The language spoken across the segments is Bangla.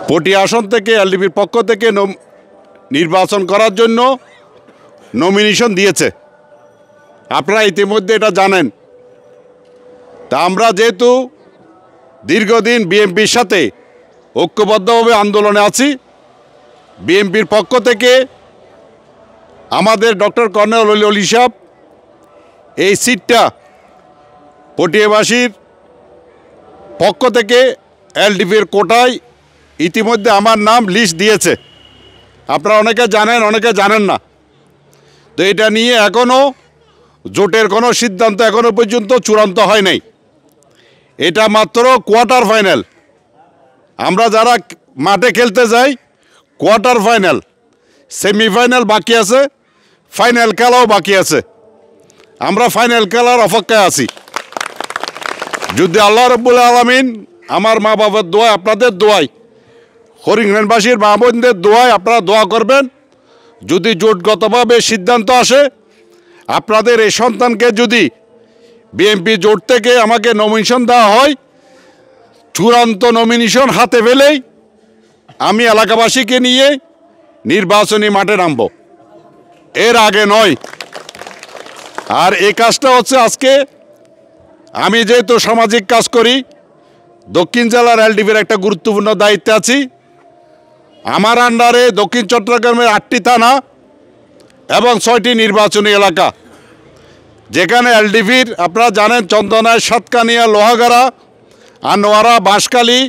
পটিয়া আসন থেকে এলডিপির পক্ষ থেকে নির্বাচন করার জন্য নমিনেশন দিয়েছে। আপনারা ইতিমধ্যে এটা জানেন। তা আমরা যেহেতু দীর্ঘদিন বিএনপির সাথে ঐক্যবদ্ধভাবে আন্দোলনে আছি, বিএনপির পক্ষ থেকে আমাদের ডক্টর কর্নেল অলি সাহেব এই সিটটা পটিয়াবাসীর পক্ষ থেকে এলডিপির কোটায় ইতিমধ্যে আমার নাম লিস্ট দিয়েছে। আপনারা অনেকে জানেন, অনেকে জানেন না। তো এটা নিয়ে এখনও জোটের কোনো সিদ্ধান্ত এখনও পর্যন্ত চূড়ান্ত হয় নাই। এটা মাত্র কোয়ার্টার ফাইনাল। আমরা যারা মাঠে খেলতে যাই কোয়ার্টার ফাইনাল, সেমিফাইনাল বাকি আছে, ফাইনাল খেলাও বাকি আছে। আমরা ফাইনাল খেলার অপেক্ষায় আছি। যদি আল্লাহ রাব্বুল আলামিন আমার মা বাবার দোয়ায়, আপনাদের দোয়ায়, হরিণবাসীর মা বোনদের দোয়ায় আপনারা দোয়া করবেন। যদি জোটগতভাবে সিদ্ধান্ত আসে আপনাদের এই সন্তানকে যদি বিএনপি জোট থেকে আমাকে নমিনেশন দেওয়া হয়, চূড়ান্ত নমিনেশন হাতে পেলেই আমি এলাকাবাসীকে নিয়ে নির্বাচনী মাঠে নামব, এর আগে নয়। আর এই কাজটা হচ্ছে আজকে আমি যেহেতু সামাজিক কাজ করি, দক্ষিণ জেলার এলডিপির একটা গুরুত্বপূর্ণ দায়িত্বে আছি। আমার আন্ডারে দক্ষিণ চট্টগ্রামের 8টি থানা এবং 6টি নির্বাচনী এলাকা, যেখানে এলডিপির আপনারা জানেন চন্দনায়, সাতকানিয়া, লোহাগাড়া, আনোয়ারা, বাঁশখালী,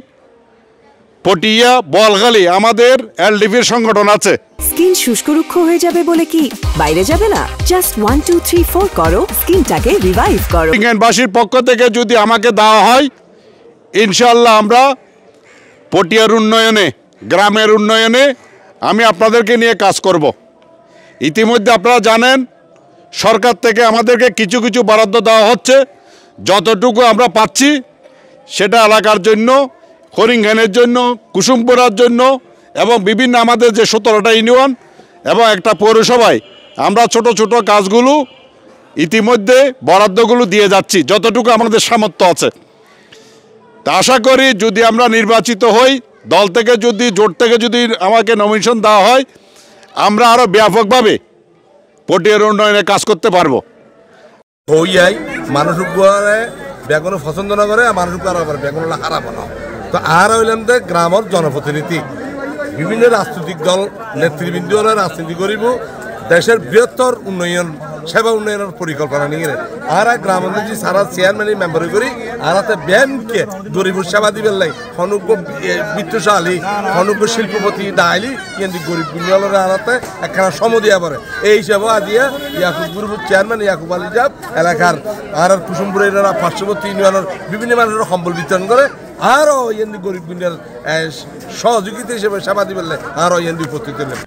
পটিয়া, বোয়ালখালী আমাদের এলডিপির সংগঠন আছে। স্কিন শুষ্ক রুক্ষ হয়ে যাবে বলে কি বাইরে যাবে না? জাস্ট 1 2 3 4 করো, স্কিনটাকে রিভাইভ করো। হরিণবাসীর পক্ষ থেকে যদি আমাকে দেওয়া হয়, ইনশাআল্লাহ আমরা পটিয়ার উন্নয়নে, গ্রামের উন্নয়নে আমি আপনাদেরকে নিয়ে কাজ করব। ইতিমধ্যে আপনারা জানেন সরকার থেকে আমাদেরকে কিছু কিছু বরাদ্দ দেওয়া হচ্ছে। যতটুকু আমরা পাচ্ছি সেটা এলাকার জন্য, হরিণঘানের জন্য, কুসুমপুরার জন্য এবং বিভিন্ন আমাদের যে 17টা ইউনিয়ন এবং একটা পৌরসভায় আমরা ছোট ছোট কাজগুলো ইতিমধ্যে বরাদ্দগুলো দিয়ে যাচ্ছি যতটুকু আমাদের সামর্থ্য আছে। তা আশা করি যদি আমরা নির্বাচিত হই, দল থেকে যদি, জোট থেকে যদি আমাকে নমিনেশন দেওয়া হয়, আমরা আরও ব্যাপকভাবে পটিয়ার উন্নয়নে কাজ করতে পারবো। ওই মানুষ বেগুন পছন্দ না করে, মানুষ বেগুন হারাব না। তো আর হইলাম যে গ্রামের জনপ্রতিনিধি, বিভিন্ন রাজনৈতিক দল নেতৃবৃন্দ রাজনীতি করিব, দেশের বৃহত্তর উন্নয়ন, সেবা উন্নয়নের পরিকল্পনা নিয়ে আর গ্রাম অঞ্চল সারা চেয়ারম্যান মেম্বার করি আর ব্যাংকে গরিব সেবা দিবেন লাই অনুজ্ঞ বিত্তশালী, অনুজ্ঞ শিল্পপতি ডাইলি কিন্তু গরিব বিনিয়োগের আড়াতে একখানা সম দিয়া পড়ে। এই হিসাবে আজিয়া ইয়াকুব গ্রুপের চেয়ারম্যান ইয়াকুব আলী জাব এলাকার আর কুসুমপুরের পার্শ্ববর্তী ইউনিয়নের বিভিন্ন মানুষের সম্বল বিতরণ করে। আরও এমনি গরিব বিনিয়োগ সহযোগিতা হিসেবে সেবা দিবেন আরও এমনি উপস্থিত হলেন।